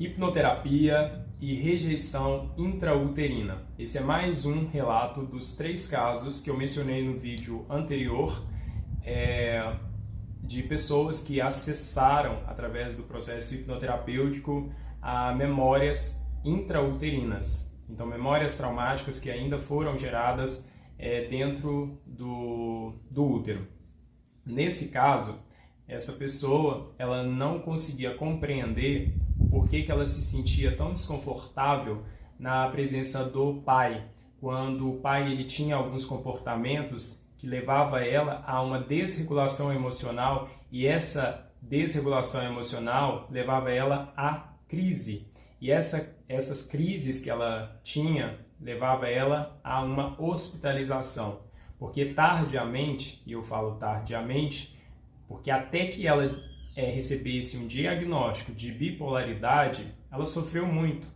hipnoterapia e rejeição intrauterina. Esse é mais um relato dos 3 casos que eu mencionei no vídeo anterior, de pessoas que acessaram, através do processo hipnoterapêutico, a memórias intrauterinas. Então, memórias traumáticas que ainda foram geradas dentro do útero. Nesse caso, essa pessoa ela não conseguia compreender por que ela se sentia tão desconfortável na presença do pai, quando o pai ele tinha alguns comportamentos que levava ela a uma desregulação emocional, e essa desregulação emocional levava ela à crise. E essas crises que ela tinha levava ela a uma hospitalização, porque tardiamente, e eu falo tardiamente, porque até que ela recebesse um diagnóstico de bipolaridade, ela sofreu muito,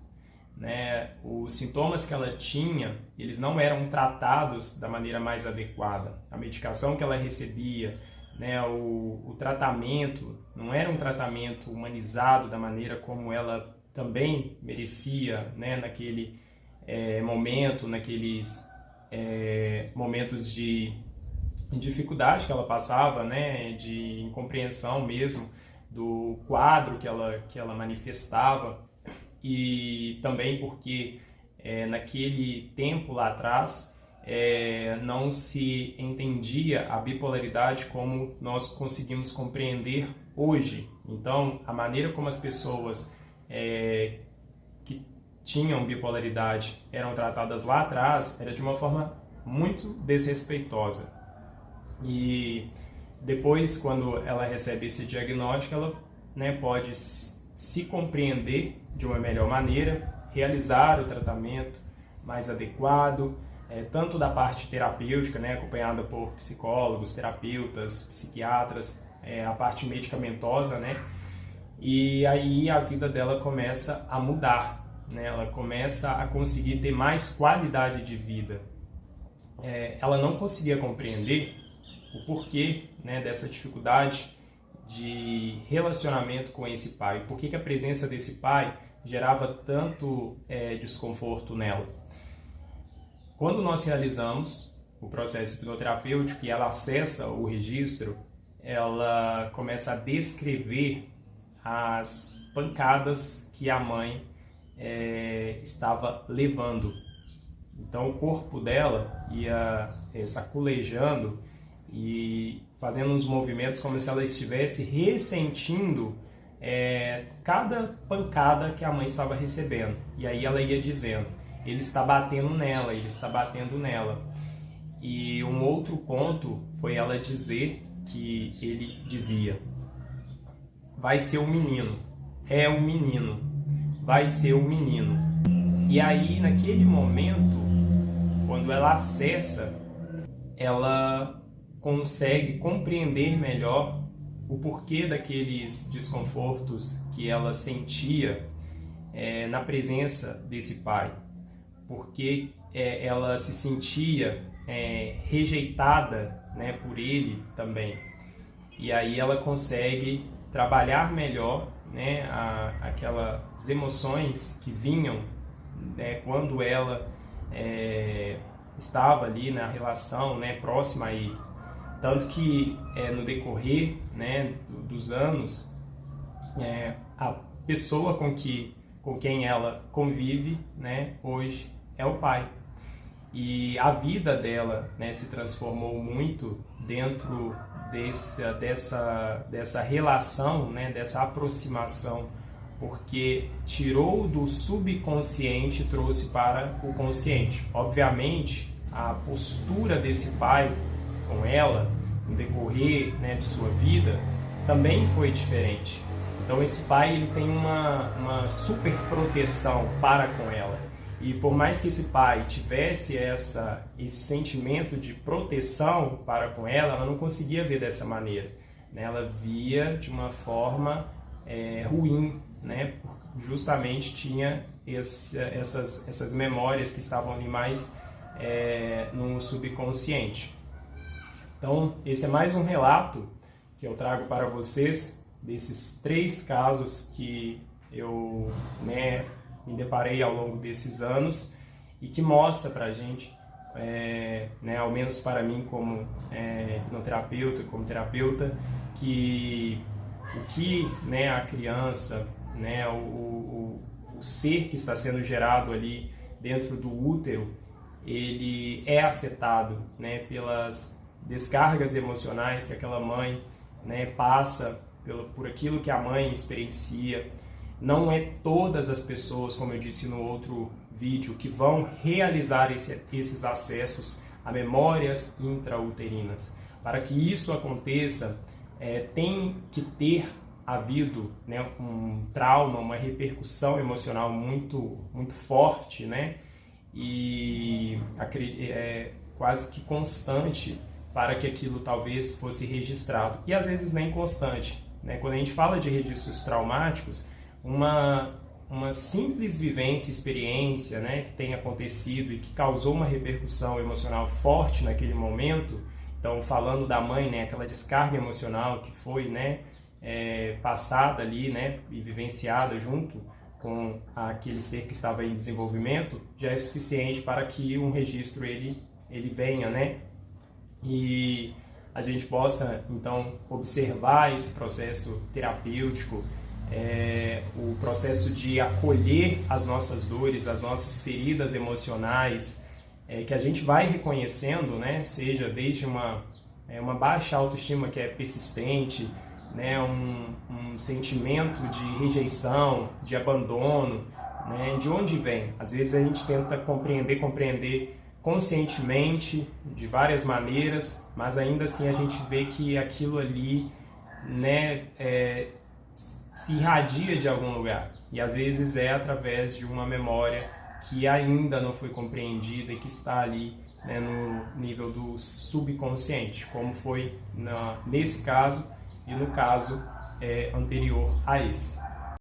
né? Os sintomas que ela tinha, eles não eram tratados da maneira mais adequada. A medicação que ela recebia, né, o tratamento, não era um tratamento humanizado da maneira como ela também merecia, né, naquele momento, naqueles momentos de dificuldade que ela passava, né, de incompreensão mesmo do quadro que ela manifestava, e também porque naquele tempo lá atrás não se entendia a bipolaridade como nós conseguimos compreender hoje. Então, a maneira como as pessoas que tinham bipolaridade eram tratadas lá atrás era de uma forma muito desrespeitosa. E depois, quando ela recebe esse diagnóstico, ela, né, pode se compreender de uma melhor maneira, realizar o tratamento mais adequado, tanto da parte terapêutica, né, acompanhada por psicólogos, terapeutas, psiquiatras, a parte medicamentosa, né, e aí a vida dela começa a mudar, né, ela começa a conseguir ter mais qualidade de vida. Ela não conseguia compreender o porquê, né, dessa dificuldade de relacionamento com esse pai, por que a presença desse pai gerava tanto desconforto nela. Quando nós realizamos o processo hipnoterapêutico e ela acessa o registro, ela começa a descrever as pancadas que a mãe estava levando. Então o corpo dela ia saculejando e fazendo uns movimentos como se ela estivesse ressentindo cada pancada que a mãe estava recebendo. E aí ela ia dizendo: ele está batendo nela, ele está batendo nela. E um outro ponto foi ela dizer que ele dizia: vai ser o menino, é o menino, vai ser o menino. E aí, naquele momento, quando ela acessa, ela consegue compreender melhor o porquê daqueles desconfortos que ela sentia na presença desse pai. Porque ela se sentia rejeitada, né, por ele também. E aí ela consegue trabalhar melhor, né, aquelas emoções que vinham, né, quando ela estava ali na relação, né, próxima a ele. Tanto que no decorrer, né, dos anos, a pessoa com quem ela convive, né, hoje é o pai. E a vida dela, né, se transformou muito dentro dessa relação, né, dessa aproximação, porque tirou do subconsciente e trouxe para o consciente. Obviamente, a postura desse pai com ela, no decorrer, né, de sua vida, também foi diferente. Então esse pai ele tem uma super proteção para com ela. E por mais que esse pai tivesse esse sentimento de proteção para com ela não conseguia ver dessa maneira, né? Ela via de uma forma ruim, né? Justamente tinha essas memórias que estavam ali mais no subconsciente. Então, esse é mais um relato que eu trago para vocês desses 3 casos que eu né, me deparei ao longo desses anos e que mostra para a gente, né, ao menos para mim como hipnoterapeuta, como terapeuta, que o que, né, a criança, né, o ser que está sendo gerado ali dentro do útero, ele é afetado, né, pelas descargas emocionais que aquela mãe, né, passa por aquilo que a mãe experiencia. Não é todas as pessoas, como eu disse no outro vídeo, que vão realizar esses acessos a memórias intrauterinas. Para que isso aconteça, tem que ter havido, né, um trauma, uma repercussão emocional muito forte, né, e quase que constante para que aquilo talvez fosse registrado. E às vezes nem constante, né? Quando a gente fala de registros traumáticos, uma simples vivência, experiência, né, que tenha acontecido e que causou uma repercussão emocional forte naquele momento. Então, falando da mãe, né, aquela descarga emocional que foi, né, passada ali, né, e vivenciada junto com aquele ser que estava em desenvolvimento, já é suficiente para que um registro ele venha, né, e a gente possa então observar esse processo terapêutico, o processo de acolher as nossas dores, as nossas feridas emocionais, que a gente vai reconhecendo, né, seja desde uma baixa autoestima que é persistente, né, um sentimento de rejeição, de abandono, né, de onde vem? Às vezes a gente tenta compreender conscientemente, de várias maneiras, mas ainda assim a gente vê que aquilo ali, né, se irradia de algum lugar. E às vezes é através de uma memória que ainda não foi compreendida e que está ali, né, no nível do subconsciente, como foi nesse caso e no caso anterior a esse.